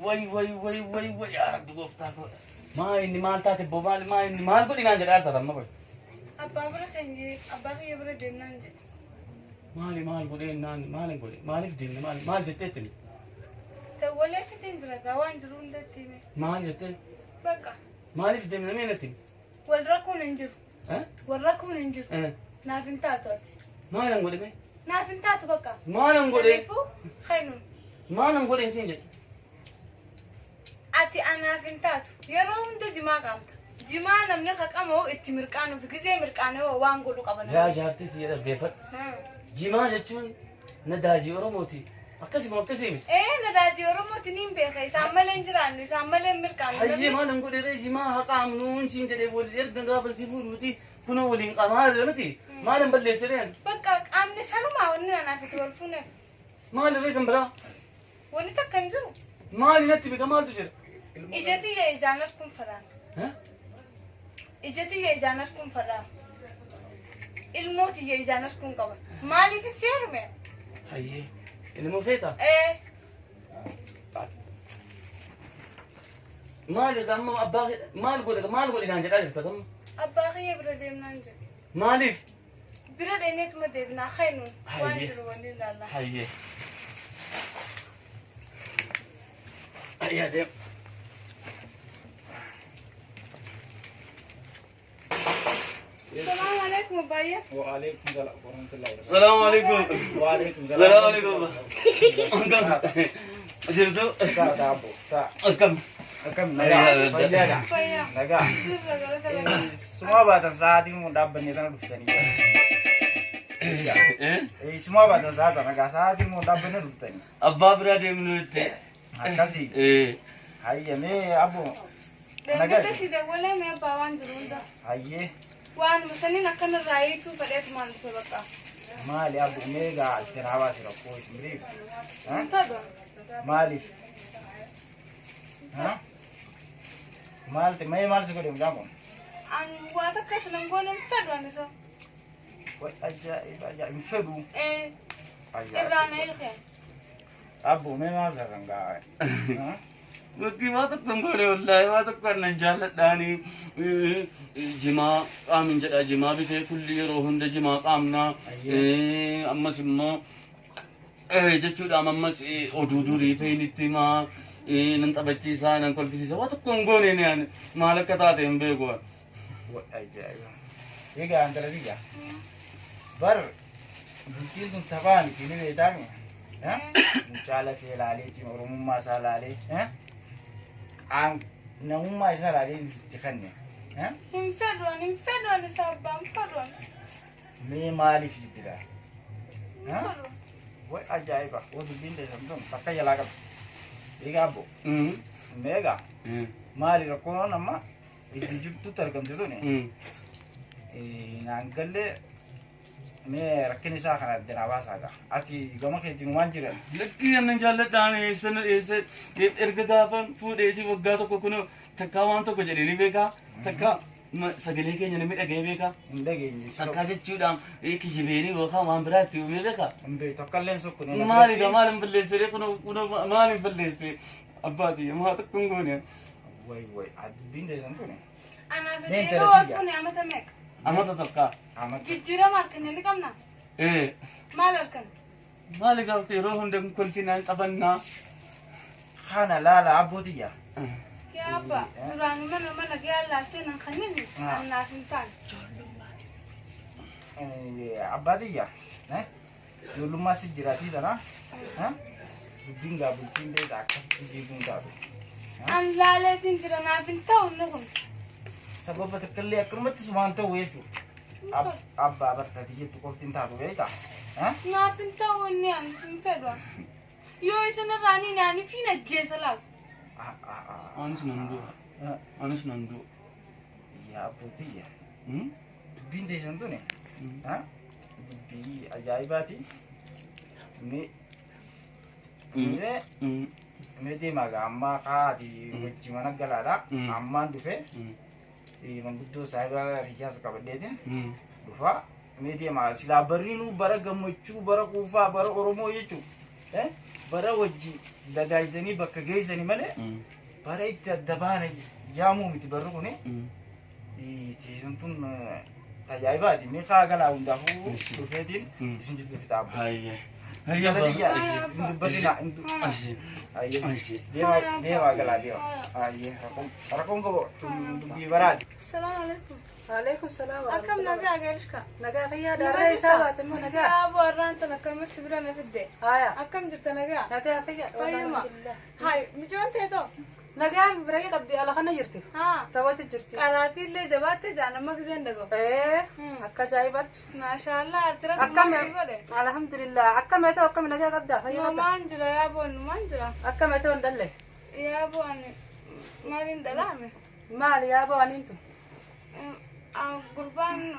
way ya rabbi gooftaa ko maa inni maal taate boo maa inni maal godhinaan jedhaa taata amma boy abbaa bira kan jee abbaa kiyya bira deemnaan jedhe maal godheenaan maal godhe maaliif deemne maal jetteetti tawwalee fitiin jira gaa waan jiru hundatti hime maal jettee bakka maaliif deemne meenatti wal rakkuun hin jiru wal rakkuun hin jiru naaf hin taatu ati maalan godhe mee naaf hin taatu bakka maalan godhe saniifuu kainuun maalan godhe siin jedhe ati anaaf hin taatu yeroo hunda jimaa qaamta jimaa namni haqamoo itti mirqaanuuf gizee mirqaanee waan godhu qaban yaa jaartiitti jedha beeffadhu jimaa jechuun nadaajii oromooti akkasuma akkasii nadaajii oromooti niin beeka isaan malee hin jiraannu isaan malee hin mirqaannu hayyee maalan godhe jimaa haqaamnuun siin jedhee waliin erga gaafa si fuudhuuti kunoo waliin qamaa miti maalan balleessireen bakka qaamni sanumaa wanni anaaf itti wal fuuneef maal irree kan biraa wanni takka hin jiru maali natti bika maaltu jira ijatiyya ijaanas kun fadhaan ijatiyya ijaanas kun fadhaan ilmootiyya ijaanas kun qaba maaliif hin seerume hayyee ilmoo feeta maali amma abbaa maal godhinaan jedhaa jirta amma abbaa kiyya bira deemnaan jedhe maaliif bira dheeneetuma deebinaa kainuun waan jiru wanni ilaallaa hayyee hayyaa deem السلام عليكم أبايا. وعليكم السلام ورحمة الله وبركاته. السلام عليكم. وعليكم السلام. السلام عليكم. جرتوا؟ تابو. كم؟ كم نجا. فيا. فيا. نجا. semua batas saat ini mudah beneran rufani. semua batas saat naga saat ini mudah beneran rufani. Abba berada menurut. Makasih. Hayya me abu. Naga. Kita sudah boleh me bawan jurunda. Hayya. Wan misalnya nak kena rai tu pada teman sebab Mali abu mega terawa sirako ismrif. Entah. Mali. Mal te mai mal sekali mudamo. Anu wata kasalan gonan fadu anu so. Wah aja infedu. Irana ilke. Abu me mal serangga. Bukti mata kongole wallahi mata karna jalat dani jima amin jada jima bite kulli rohunda jima qamna amma simmo jechuudha ammas oduduri feenitti ma nan tabachiisa nan kolfisiisa wata kongole ne an malaka taate mbego Ajaa'ibaa. Egaa andaladiyya. Bar bultiin kun tabaan kini beekame. Mucaa lafee ilaalee cima oromummaa isaa ilaalee. Namummaa isaa ilaalee itti kanne. Hin fedhan isa abbaa hin fedhan. Mee maaliif jiddira? Way ajaa'iba. Waa dubbiin deessamtuun bakka jalaa qaba. Egaa abbo. Meegaa. Maali rakkoon amma? Itti jirtu argamtu ne. Naangalee mee rakkina isaa kana addanaa baasaadha. Ati gama keetiin waan jiran. Lakkii annan jaalladhaan erga gaafa fuudheeti waggaa tokko kun takkaa waan tokko jedhanii beekaa takkaa sagalee keenya namni dhaga'ee beekaa. Hin dhageenye. Takkaa jechuudhaan kijibeenii yookaan waan biraatti uumee beekaa. Hin beeku tokkolleen sukkuun. Maaliidha maalin balleessee kun maalin balleessee abbaati maa tokko hin goone. Way adubbiin deessamtuun. Anaaf egaa wal fuune amata meeqa? Amata takkaa. Jijjiirama harkannee ni qabna. Maal harkan? Maali gaafte yeroo hunda kolfinaan qabannaa. Kana laala abbootiyya. Yaa abbaa duraan mana gaa laaftee nan kanneen naaf hin taane. Abbaatiyya. Ijoollummaa si jiraatii tana. Dubbiin gaa bultiin beektaa akkasitti jeequun taatu. An laaleetiin jira naaf hin ta'u inni kun. Sababa takkallee akkanumatti sumaan ta'u jechuudha. Abbaa bartaati jettu qoftiin taatu beektaa. Naaf hin ta'u inni an hin fedhu. Yoo isin irraa ni naani fi najjeessa laal. Anis nan du'a. Yaa abbootiyya. Dubbiin teessan tuni. Dubbii ajaa'ibaati. Mee deemaa gaa ammaa kaati wajji mana galaadha. Ammaan dhufee manguddoo saayibaa riyyaasa qabadheetiin dhufaa. Mee deemaa silaa barriinuu bara gammachuu bara quufaa bara Oromoo jechuudha. bara wajji dagaajanii bakka geessanii malee bara itti adda baana jaamuu miti barri kuni tiisuun tun tajaajilaati ni kaa galaa hundaafuu dhufeetiin isin jiddu fitaabu. Hayya deemaa galaa deemaa. Rakkoon qabu dubbii baraati. Assalamu alaikum. عليكم السلام ورحمة أكم الله. نجا قالشكا. نجا فيها داري سبعة مو نجا. يا أبو أران تنكر سبرنا في الدين. هايا. أكم جبت نجا. نجا فيها. فيما. هاي مجون تيتو. نجا بريء قبدي على خنا جرتي. ها. توجه جرتي. قراتي اللي جبات جانا ما كزين دقو. إيه. أكا جايبت. ما شاء الله أترك. أكم. الحمد لله. أكم يتو أكم نجا قبدا. ما أنجلا يا أبو ما أنجلا. أكم يتو ندلة. يا أبو أنا ما لندلامي. مالي يا أبو أنتم. قربان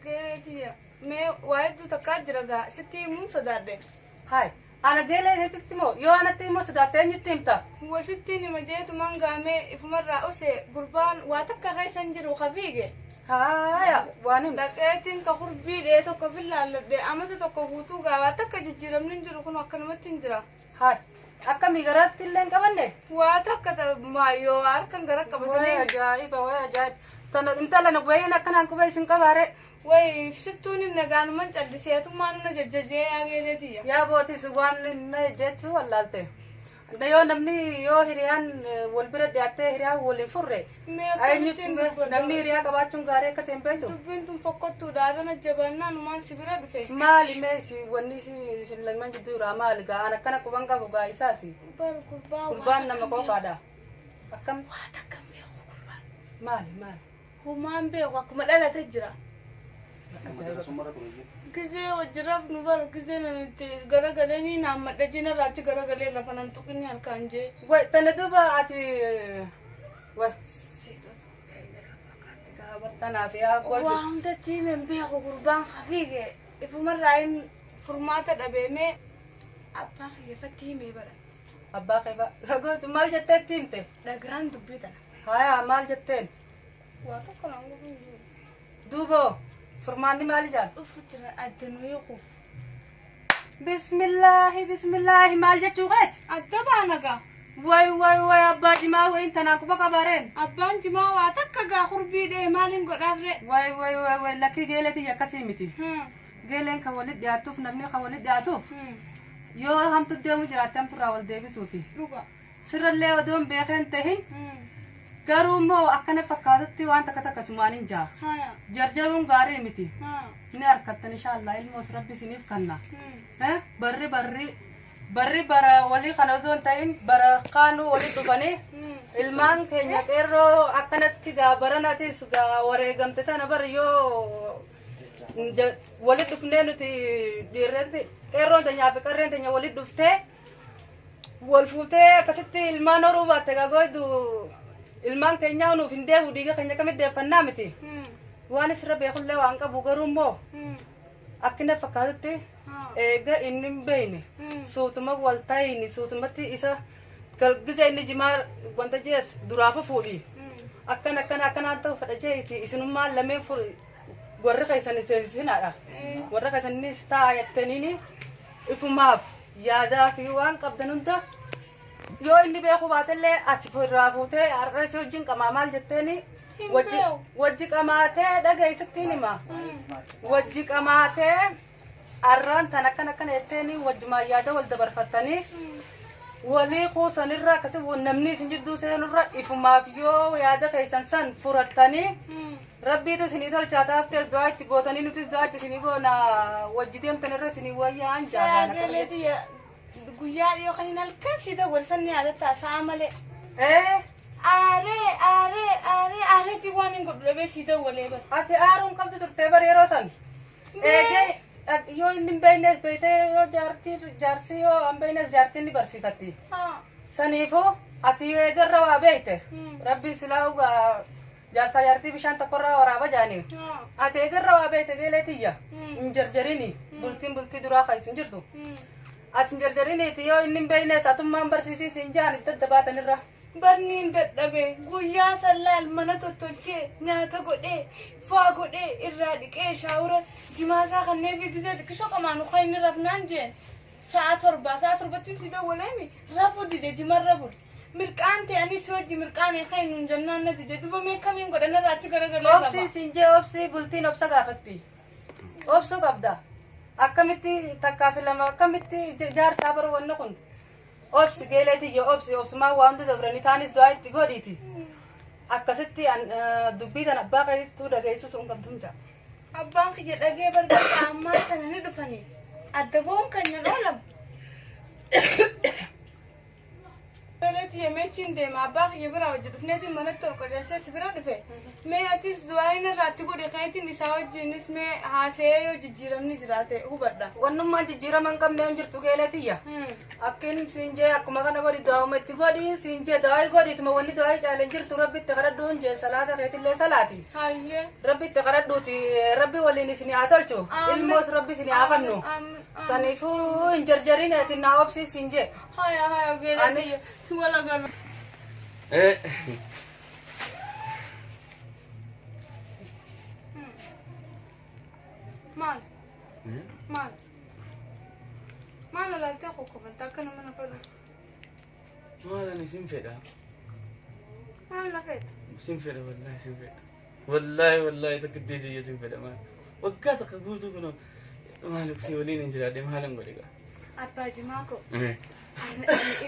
قالتي ما واحد تكادر جا ستي مو صدادة هاي أنا ديلي تتمو يو أنا تيمو صداتين يتيمتا هو ستي ما جيت من قامي في مرة أسي قربان واتكر رئيس انجر وخفيقة هايا وانيم لكن كقربي ليه تكفيلا لدي أما تكفوتو جا واتكر جيرم ننجر كنا كنا تنجرا هاي أكم يقرأت تلين كمان واتكر ما يو أركن قرأ ويا كبتني جايب ويا جايب تنا أنت لنا وين أكن أنكو بيسن كبارة وي ستوني من قانو من جلسياتو ما نجججي يا جيلتي يا بوتي سوان نجت ولا أنت نيو نمني يو هريان والبرد ياته هريا والفرة أي نيوتين نمني هريا كباتشون غارة كتيم بيتو تبين فقط دارنا جبنا نمان سبيرا بفه مالي ماشي وني سي لمن جدورا مالي كا أنا كنا كوبانكا بوجا إساسي بار قربان نما كوكادا أكم واتكم يا قربان مالي هو ما أنبيه وكم لا تجرا كذا وجرب نبار كذا ننتي غرا غلني نام دجينا راتي غرا غلي لفنان تكني الكانجي وي تندوبا أتي وي كابتنا فيها قوي وهم تتي من بيه قربان خفيقة إفمر راين فرمات الأبيمة أبا يفتي مي برا أبا كيفا قلت مال جتين تيمتي لا جراند بيتنا هايا مال جتين واتكلم دوبو فرماني مالي جان أفتنا أدنو يقف بسم الله مال جتو غيت أدبانك واي أبا جما وين تناكو بقى بارين أبان جما واتكا خربي ده مالين قد أفرق واي لكي جيلتي يا كسيمتي جيلين كولد ياتوف نبني كولد ياتوف يو هم تديمو جراتم تراول ديبي سوفي لغا سر اللي ودوم بيخين تهين garummo akkana fakkaatutti waan takka tasumaanin jaa jarjaruun gaarii miti ni harkattan inshallah ilmoos rabbi isiniif kanna barri bara walii kana osoo hin ta'in bara kaanuu walii dhufanii ilmaan keenya qeerroo akkanatti gaa baranatis gaa wareegamte tana bari yoo walii dhufnee nuti dhiirreetti qeerroon teenyaa fi qarreen teenya walii dhuftee wal fuutee akkasitti ilmaan horuu baatte gaa gooydu ilmaan keenya nuuf hin deebi'u dhiiga keenya kamitti deeffannaa miti waan isirra beekullee waan qabu garuu immoo akkina fakkaatutti eega inni hin beekne suutuma wal ta'ini suutumatti isa galgisa inni jimaa wanta jees duraafu fuudhi akkanaan ta'u fedha jeeti isinummaan lameen furi warra keessan seensisinaadha warra keessanis ta'a jettaniini ifumaaf yaadaa fi waan qabdan hunda yoo inni beeku baatellee ati irraa fuutee har'as wajjin qamaa maal jetteeni wajji qamaatee dhageessittiin hima wajji qamaatee har'aan tan akkana jetteeni wajjumaan yaada wal dabarfattanii walii kuusanirra akkasi namni isin jidduu seenurra ifumaaf yoo yaada keessan san furattanii rabbiitu isinii tolchaataaf ta'es du'aa itti gootanii nutis du'aa itti isinii goona wajji deemtanirra isinii wayyaan jaalladha. guyyaa dhiyoo kan hin halkasii dabarsanni yaadatta sa'a malee. Aareetii waan hin godhu dhabee sii dawwalee bara. Ati aaruun qabdu turtee bara yeroo san. Eegee yoo inni hin beeknes beektee yoo jaarsi yoo hin beeknes jaartiin ni barsiifatti. Saniifuu ati yoo eegarra waa beekte rabbi silaa jaarsaa jaartii bishaan tokkorraa waraaba jaanii. Ati eegarra waa beekte geeleetiyya hin jarjarini bultii duraa kan isin jirtu. Ati jarjariniiti yoo inni hin beeknes atummaan barsiisii siin jaan itti adda baatanirra. Barniin dadhabe guyyaa sallaal mana tottolchee nyaata godhee faa godhee irraa dhiqee shaawura jimaasaa kanneen fiigisee xiqqishoo qamaan ukaa inni rafnaan jeen. sa'a torbatti si dawwalame rafu dide jimarra bul mirqaan ta'anii si wajji mirqaan eekaa hin jannaan na dide duba mee kamiin godhanna raachi garagalee Obsi sinjee obsi bultiin obsa gaafatti. Obsu qabda. Akkamitti takkaa fi lama akkamitti jaarsaa bara wanna kun. Obsi geeleeti yoo obsumaa waa hunda dabranii taanis du'aa itti godhiiti. Akkasitti dubbii tan abbaa keetiitu dhageessu sun qabdumta. abbaan kiyya dhagee barbaada ammaa kana ni dhufanii adda boon kan nan oolam Galati ya mecin deema abbaa kiyya biraa wajji dhufneetiin manatti ol qajeelchee si bira dhufe mee atis du'aayin irraatti godhe kaneetiin isaa wajjinis mee haasee yoo jijjiiramni jiraate hubadha Wannummaan jijjiirama hin qabne hin jirtu geeletiyya. Akkin siinjee akkuma kana godhi daa'uma itti godhi siinjee daa'ii godhiituma wanni daa'ii caaleen jirtu rabbi itti kadhadhu hin jee salaata keetillee salaati. hayyee Rabbi itti kadhadhuuti rabbi waliin isin haa tolchu ilmoos rabbi isin haa fannu. Saniifuu hin jarjarin eetin naa obsii siinjee. haya geelati si wala galu maal alaaltee qoqqobalta akkana mana fadhu maalan isin fedha maal lafeetu isin fedha wallahi isin fedha wallahi takka deediyya isin fedha maal waggaa takka guutuu kun maal si waliin hin jiraadhe maalan godhe gaa abbaa jimaa ko ani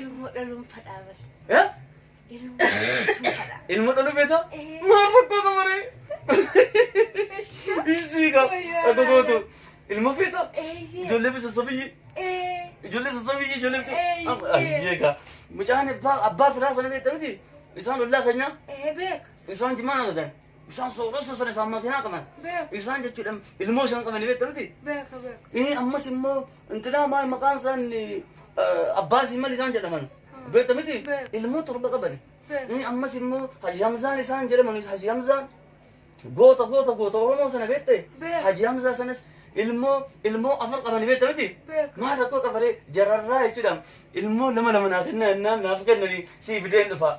ilmoo dhaluun fadhaa bal ilmoo dhaluu feeta maal fakkaata maree isii gaa akka gootu ilmoo feeta ijoollee fi sassabiyyee ijoollee sassabiyyee ijoollee fi ayyeegaa mucaan abbaa firaa sana beekta miti isaan ollaa keenya beek isaan jimaa nagadan isaan sooressa sana isaan makiinaa qaban isaan jechuudha ilmoo isaan qaban beekta miti beek ammas immoo intinaa maa maqaan isaan abbaasii mal isaan jedhaman beekta miti ilmoo torba qaban ammas immoo Haji Hamzaan isaan jedhaman Haji Hamzaan goota Oromoo sana beekte Haji Hamzaa sanas ilmoo afar qaban beekta miti maal rakkoo qabaree jararraa jechuudha ilmoo lama naa kenna naaf kennanii sii fideen dhufa